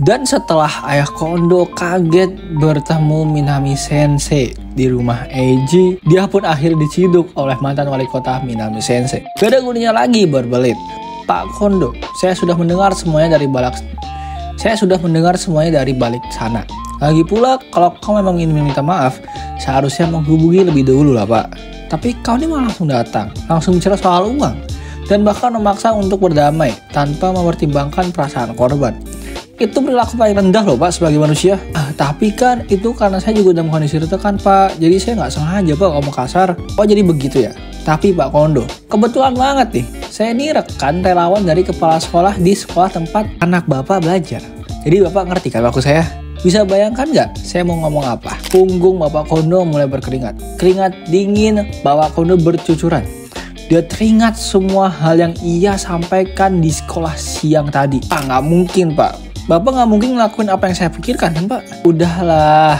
Dan setelah ayah Kondo kaget bertemu Minami Sensei di rumah Eiji, dia pun akhirnya diciduk oleh mantan wali kota Minami Sensei. Gak ada gunanya lagi berbelit. Pak Kondo, saya sudah mendengar semuanya dari balik sana. Lagi pula, kalau kau memang ingin meminta maaf, seharusnya menghubungi lebih dulu lah Pak. Tapi kau ini malah langsung datang, langsung bicara soal uang, dan bahkan memaksa untuk berdamai tanpa mempertimbangkan perasaan korban. Itu perilaku paling rendah loh Pak sebagai manusia. Tapi kan itu karena saya juga dalam kondisi tertekan Pak. Jadi saya nggak sengaja Pak ngomong kasar. Oh jadi begitu ya. Tapi Pak Kondo, kebetulan banget nih, saya ini rekan relawan dari kepala sekolah di sekolah tempat anak Bapak belajar. Jadi Bapak ngerti kan maksud saya? Bisa bayangkan nggak saya mau ngomong apa? Punggung Bapak Kondo mulai berkeringat. Keringat dingin Bapak Kondo bercucuran. Dia teringat semua hal yang ia sampaikan di sekolah siang tadi. Nggak mungkin Pak. Bapak nggak mungkin ngelakuin apa yang saya pikirkan kan Pak? Udahlah,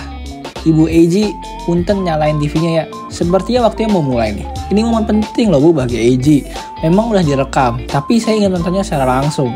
Ibu Eiji, punten nyalain TV-nya ya. Sepertinya waktunya mau mulai nih. Ini momen penting loh Bu bagi Eiji. Memang udah direkam, tapi saya ingin nontonnya secara langsung.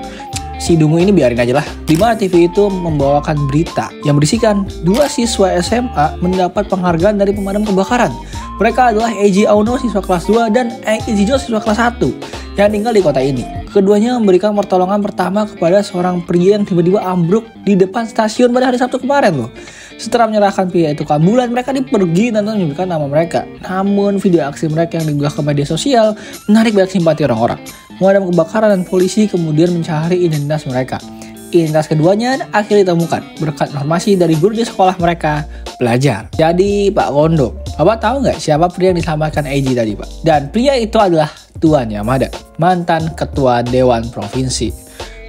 Si dungu ini biarin aja lah. Di mana TV itu membawakan berita yang berisikan 2 siswa SMA mendapat penghargaan dari pemadam kebakaran. Mereka adalah Eiji Aono siswa kelas 2 dan Eiji Jo siswa kelas 1 yang tinggal di kota ini. Keduanya memberikan pertolongan pertama kepada seorang pria yang tiba-tiba ambruk di depan stasiun pada hari Sabtu kemarin loh. Setelah menyerahkan pria itu ke ambulan, mereka dipergi dan menyebutkan nama mereka. Namun video aksi mereka yang diunggah ke media sosial menarik banyak simpati orang-orang. Pemadam kebakaran dan polisi kemudian mencari identitas mereka. Identitas keduanya akhirnya ditemukan berkat informasi dari guru di sekolah mereka belajar. Jadi Pak Kondo, Bapak tahu nggak siapa pria yang diselamatkan Eiji tadi Pak? Dan pria itu adalah Tuan Yamada, mantan ketua Dewan Provinsi.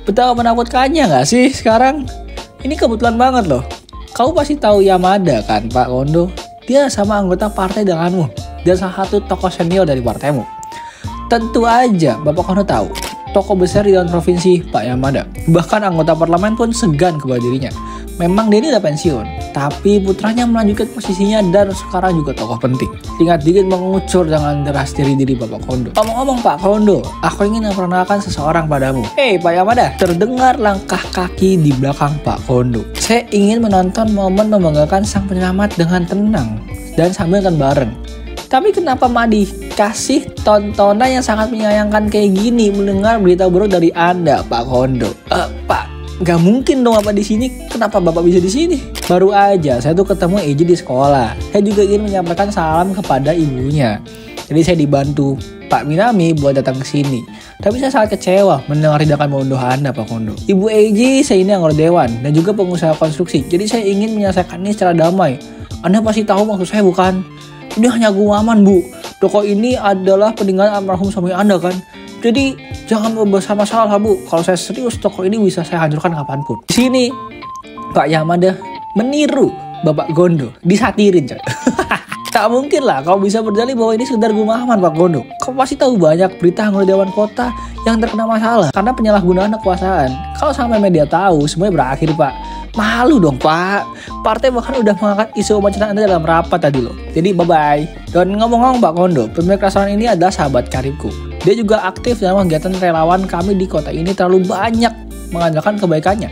Betapa menakutkannya nggak sih sekarang? Ini kebetulan banget loh. Kau pasti tahu Yamada kan Pak Kondo? Dia sama anggota partai denganmu dan salah satu tokoh senior dari partaimu. Tentu aja Bapak Kondo tahu tokoh besar di Dewan Provinsi Pak Yamada. Bahkan anggota parlemen pun segan kepada dirinya. Memang dia ini udah pensiun, tapi putranya melanjutkan posisinya dan sekarang juga tokoh penting. Tingkat dikit mengucur dengan deras diri Bapak Kondo. Ngomong-ngomong Pak Kondo, aku ingin memperkenalkan seseorang padamu. Hei Pak Yamada, terdengar langkah kaki di belakang Pak Kondo. Saya ingin menonton momen membanggakan sang penyelamat dengan tenang dan sambil nonton bareng. Tapi kenapa Mak dikasih tontonan yang sangat menyayangkan kayak gini mendengar berita buruk dari Anda Pak Kondo? Pak, nggak mungkin dong Bapak di sini. Kenapa Bapak bisa di sini? Baru aja saya tuh ketemu Eiji di sekolah. Saya juga ingin menyampaikan salam kepada ibunya. Jadi saya dibantu Pak Minami buat datang ke sini. Tapi saya sangat kecewa mendengar tindakan bodoh Anda Pak Kondo. Ibu Eiji saya ini anggota dewan dan juga pengusaha konstruksi. Jadi saya ingin menyelesaikan ini secara damai. Anda pasti tahu maksud saya bukan? Ini hanya guaman Bu. Toko ini adalah peninggalan almarhum suami Anda kan? Jadi jangan membesar masalah Bu. Kalau saya serius, toko ini bisa saya hancurkan kapanpun. Di sini Pak Yamada meniru Bapak Kondo, disatirin coy. Tak mungkin lah kau bisa berdalih bahwa ini sekedar gumaman Pak Kondo. Kau pasti tahu banyak berita anggota Dewan Kota yang terkena masalah karena penyalahgunaan kekuasaan. Kalau sampai media tahu, semuanya berakhir Pak. Malu dong Pak. Partai bahkan udah mengangkat isu pemecatan Anda dalam rapat tadi loh. Jadi bye-bye. Dan ngomong-ngomong Pak Kondo, pemilik restoran ini adalah sahabat karibku. Dia juga aktif dalam kegiatan relawan kami di kota ini terlalu banyak mengandalkan kebaikannya.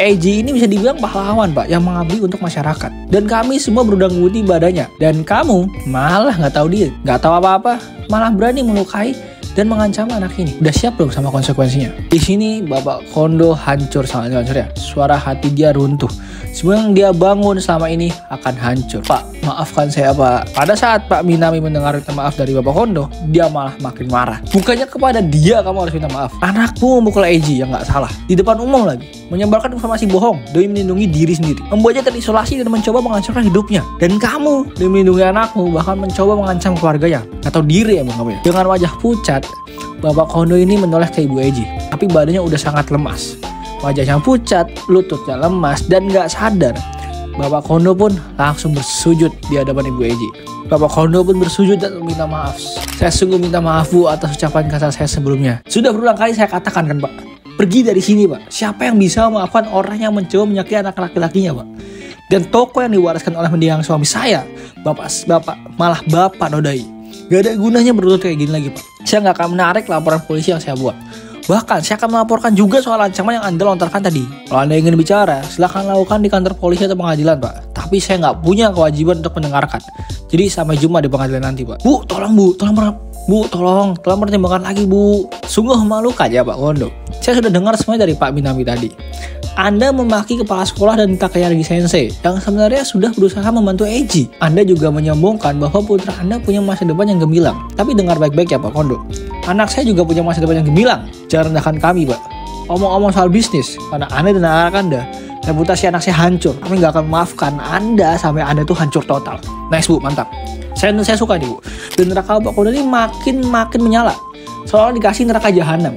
Eiji ini bisa dibilang pahlawan Pak yang mengabdi untuk masyarakat. Dan kami semua berudang budi badannya. Dan kamu malah nggak tahu dia, nggak tahu apa-apa, malah berani melukai dan mengancam anak ini. Udah siap belum sama konsekuensinya? Di sini Bapak Kondo hancur sangat hancur ya. Suara hati dia runtuh. Semua yang dia bangun selama ini akan hancur. Pak, maafkan saya Pak. Pada saat Pak Minami mendengar minta maaf dari Bapak Kondo, dia malah makin marah. Bukannya kepada dia kamu harus minta maaf. Anakmu memukul Eiji yang nggak salah di depan umum lagi, menyebarkan informasi bohong demi melindungi diri sendiri, membuatnya terisolasi dan mencoba menghancurkan hidupnya. Dan kamu demi melindungi anakmu bahkan mencoba mengancam keluarganya atau diri emang kamu ya. Dengan wajah pucat, Bapak Kondo ini menoleh ke Ibu Eiji, tapi badannya udah sangat lemas. Wajahnya pucat, lututnya lemas, dan gak sadar. Bapak Kondo pun langsung bersujud di hadapan Ibu Eiji. Bapak Kondo pun bersujud dan meminta maaf. Saya sungguh minta maaf Bu atas ucapan kata saya sebelumnya. Sudah berulang kali saya katakan kan Pak, pergi dari sini Pak. Siapa yang bisa memaafkan orang yang mencoba menyakiti anak laki-lakinya Pak? Dan toko yang diwariskan oleh mendiang suami saya, malah Bapak nodai. Gak ada gunanya berlutut kayak gini lagi Pak. Saya gak akan menarik laporan polisi yang saya buat. Bahkan saya akan melaporkan juga soal ancaman yang Anda lontarkan tadi. Kalau Anda ingin bicara, silahkan lakukan di kantor polisi atau pengadilan, Pak. Tapi saya nggak punya kewajiban untuk mendengarkan. Jadi sampai jumpa di pengadilan nanti, Pak. Bu, tolong pertimbangkan lagi, Bu. Sungguh memalukan ya, Pak Kondo. Saya sudah dengar semuanya dari Pak Minami tadi. Anda memaki kepala sekolah dan Takayagi Sensei yang sebenarnya sudah berusaha membantu Eiji. Anda juga menyombongkan bahwa putra Anda punya masa depan yang gemilang. Tapi dengar baik-baik ya Pak Kondo. Anak saya juga punya masa depan yang gemilang. Jangan rendahkan kami, Pak. Omong-omong soal bisnis, karena Anda dan anak Anda, reputasi anak saya hancur. Kami gak akan memaafkan Anda sampai Anda tuh hancur total. Nice, Bu, mantap. Saya suka nih, Bu. Dan neraka Pak Kondo ini makin menyala. Soalnya dikasih neraka jahanam.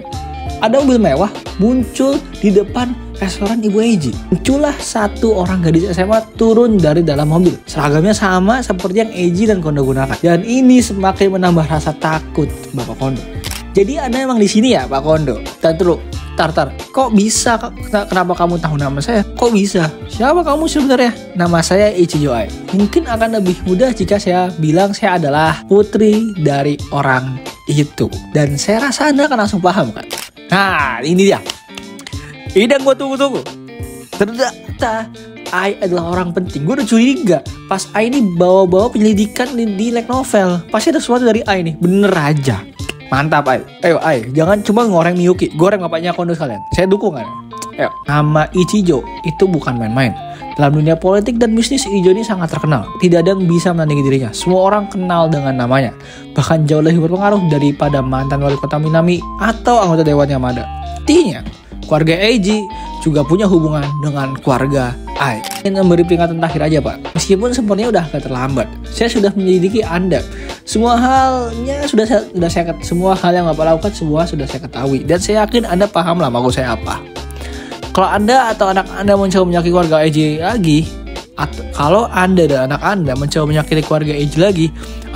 Ada mobil mewah muncul di depan restoran Ibu Eiji. Muncullah satu orang gadis SMA turun dari dalam mobil. Seragamnya sama seperti yang Eiji dan Kondo gunakan. Dan ini semakin menambah rasa takut Bapak Kondo. Jadi Anda emang di sini ya Pak Kondo? Dan terus, tar. Kok bisa? Kenapa kamu tahu nama saya? Kok bisa? Siapa kamu sebenarnya? Nama saya Eiji Yoai. Mungkin akan lebih mudah jika saya bilang saya adalah putri dari orang itu. Dan saya rasa Anda akan langsung paham kan? Nah, ini dia. Ini yang gue tunggu-tunggu. Ternyata Ai adalah orang penting. Gue udah curiga pas Ai ini bawa-bawa penyelidikan di light novel. Pasti ada sesuatu dari Ai nih. Bener aja. Mantap Ai. Ayo Ai, jangan cuma ngoreng Miyuki. Goreng bapaknya Kondo sekalian. Saya dukung kan. Ayo. Nama Ichijo itu bukan main-main. Dalam dunia politik dan bisnis, Ichijo ini sangat terkenal. Tidak ada yang bisa menandingi dirinya. Semua orang kenal dengan namanya. Bahkan jauh lebih berpengaruh daripada mantan wali kota Minami atau anggota Dewan Yamada. Artinya, keluarga Eiji juga punya hubungan dengan keluarga Ai. Ingin memberi peringatan terakhir aja Pak. Meskipun sepertinya udah agak terlambat. Saya sudah menyelidiki Anda. Semua hal yang Bapak lakukan semua sudah saya ketahui. Dan saya yakin Anda paham lah maksud saya apa. Kalau Anda atau anak Anda mencoba menyakiti keluarga Eiji lagi, kalau Anda dan anak Anda mencoba menyakiti keluarga Eiji lagi,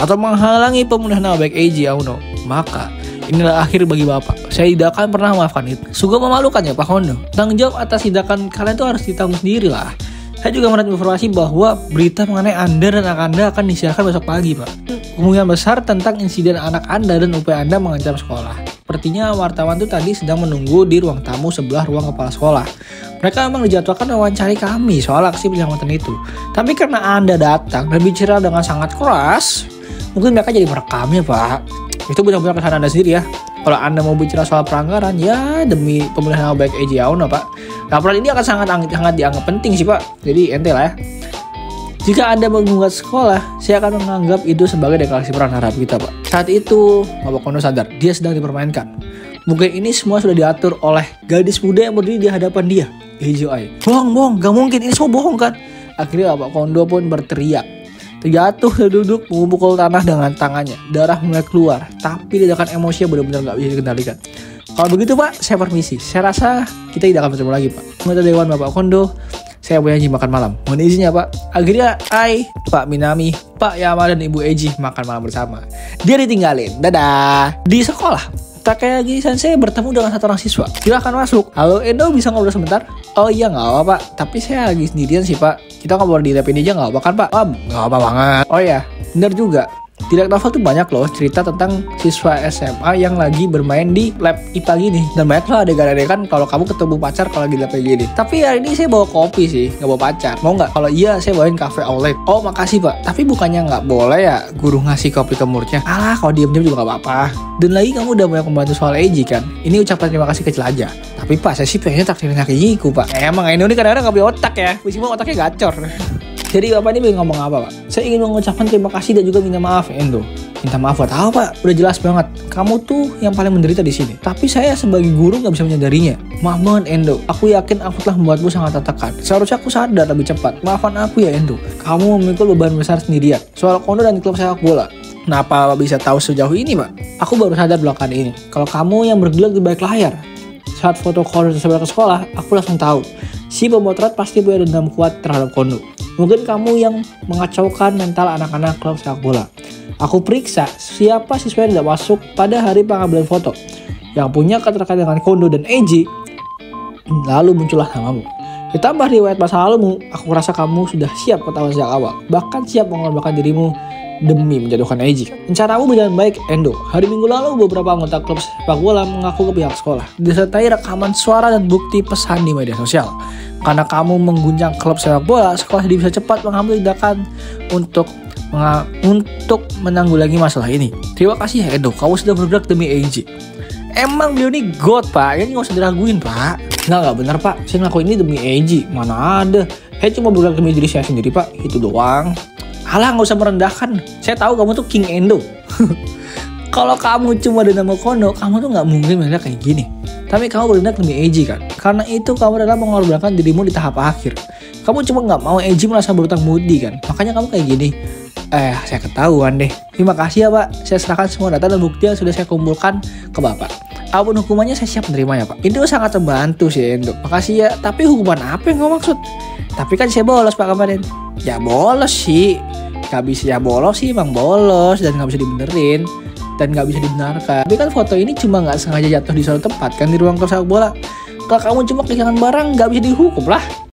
atau menghalangi pemulihan nama baik Eiji Aono, maka inilah akhir bagi Bapak. Saya tidak akan pernah memaafkan itu. Sungguh memalukan ya Pak Kondo. Tanggung jawab atas tindakan kalian itu harus ditanggung sendiri lah. Saya juga mendapat informasi bahwa berita mengenai Anda dan anak Anda akan disiarkan besok pagi, Pak. Kemungkinan besar tentang insiden anak Anda dan upaya Anda mengancam sekolah. Sepertinya wartawan itu tadi sedang menunggu di ruang tamu sebelah ruang kepala sekolah. Mereka memang dijadwalkan mewawancari kami soal aksi penyelamatan itu. Tapi karena Anda datang dan bicara dengan sangat keras, mungkin mereka jadi merekamnya, Pak. Itu benar-benar kesalahan Anda sendiri ya. Kalau Anda mau bicara soal pelanggaran, ya demi pemulihan nama baik Eiji Aono, Pak. Laporan ini akan sangat dianggap penting sih, Pak. Jadi ente lah ya. Jika Anda menggugat sekolah, saya akan menganggap itu sebagai deklarasi perang terhadap kita, Pak. Saat itu, Bapak Kondo sadar, dia sedang dipermainkan. Mungkin ini semua sudah diatur oleh gadis muda yang berdiri di hadapan dia, Eiji Yoai. Bohong, gak mungkin, ini semua bohong kan? Akhirnya Bapak Kondo pun berteriak. Terjatuh dan duduk memukul tanah dengan tangannya. Darah mulai keluar, tapi ledakan emosi benar-benar gak bisa dikendalikan. Kalau begitu Pak, saya permisi. Saya rasa kita tidak akan bertemu lagi Pak. Anggota Dewan Bapak Kondo, saya punya janji makan malam. Mohon izinnya Pak. Akhirnya Pak Minami, Pak Yamada dan Ibu Eiji makan malam bersama. Dia ditinggalin. Dadah. Di sekolah, Takayagi Sensei bertemu dengan satu orang siswa. Silahkan masuk. Halo Endo, bisa ngobrol sebentar? Oh iya gak apa Pak. Tapi saya lagi sendirian sih Pak. Kita ngobrol di lab ini aja gak apa kan Pak? Oh gak apa banget. Oh iya, bener juga. Di lab novel tuh banyak loh cerita tentang siswa SMA yang lagi bermain di lab IPA gini. Dan banyak loh adegan-adegan kalau kamu ketemu pacar kalau lagi di lab gini. Tapi hari ini saya bawa kopi sih, gak bawa pacar. Mau gak? Kalau iya saya bawain cafe outlet. Oh makasih Pak. Tapi bukannya gak boleh ya guru ngasih kopi ke muridnya? Alah kalau diem-diem juga gak apa-apa. Dan lagi kamu udah banyak membantu soal Eiji kan? Ini ucapan terima kasih kecil aja. Tapi Pak saya sih pengennya traktirin Hakiku Pak. Emang Endo ini kadang-kadang gak punya otak ya. Meskipun otaknya gacor. Jadi Bapak ini ingin ngomong apa Pak? Saya ingin mengucapkan terima kasih dan juga minta maaf Endo. Minta maaf buat apa Pak? Udah jelas banget. Kamu tuh yang paling menderita di sini. Tapi saya sebagai guru nggak bisa menyadarinya. Maaf banget Endo. Aku yakin aku telah membuatmu sangat tertekan. Seharusnya aku sadar lebih cepat. Maafkan aku ya Endo. Kamu memikul beban besar sendirian. Soal Kondo dan klub sepak bola. Kenapa bisa tahu sejauh ini Pak? Aku baru sadar belakangan ini. Kalau kamu yang bergerak di balik layar. Saat foto Kondo tersebar ke sekolah, aku langsung tahu. Si pemotret pasti punya dendam kuat terhadap Kondo. Mungkin kamu yang mengacaukan mental anak-anak klub sepak bola. Aku periksa siapa siswa yang tidak masuk pada hari pengambilan foto yang punya keterkaitan dengan Kondo dan Eiji. Lalu muncullah namamu. Ditambah riwayat masa lalumu, aku rasa kamu sudah siap ketahuan sejak awal. Bahkan siap mengorbankan dirimu demi menjatuhkan Eji. Rencanamu berjalan baik, Endo. Hari Minggu lalu beberapa anggota klub sepak bola mengaku ke pihak sekolah, disertai rekaman suara dan bukti pesan di media sosial. Karena kamu mengguncang klub sepak bola, sekolah bisa cepat mengambil tindakan untuk menanggulangi masalah ini. Terima kasih ya Endo, kamu sudah bergerak demi Eji. Emang beliau ini God pak, ini gak usah diraguin pak. Nggak benar pak, saya ngelakuin ini demi Eji. Mana ada, saya cuma bergerak demi diri saya sendiri pak, itu doang. Alah gak usah merendahkan, saya tahu kamu tuh King Endo. Kalau kamu cuma Dynamo Kono, kamu tuh gak mungkin bertindak kayak gini. Tapi kamu bertindak demi Eji kan, karena itu kamu adalah mengorbankan dirimu di tahap akhir. Kamu cuma gak mau Eji merasa berutang budi kan, makanya kamu kayak gini. Saya ketahuan deh. Terima kasih ya pak, saya serahkan semua data dan bukti yang sudah saya kumpulkan ke bapak. Apapun hukumannya saya siap menerimanya pak. Itu sangat membantu sih Endo. Makasih ya, tapi hukuman apa yang kamu maksud? Tapi kan saya bolos pak kemarin. Ya bolos sih, gak bisa ya bolos sih, emang bolos dan gak bisa dibenerin dan gak bisa dibenarkan. Tapi kan foto ini cuma gak sengaja jatuh di suatu tempat kan, di ruang sepak bola. Kalau kamu cuma kehilangan barang gak bisa dihukum lah.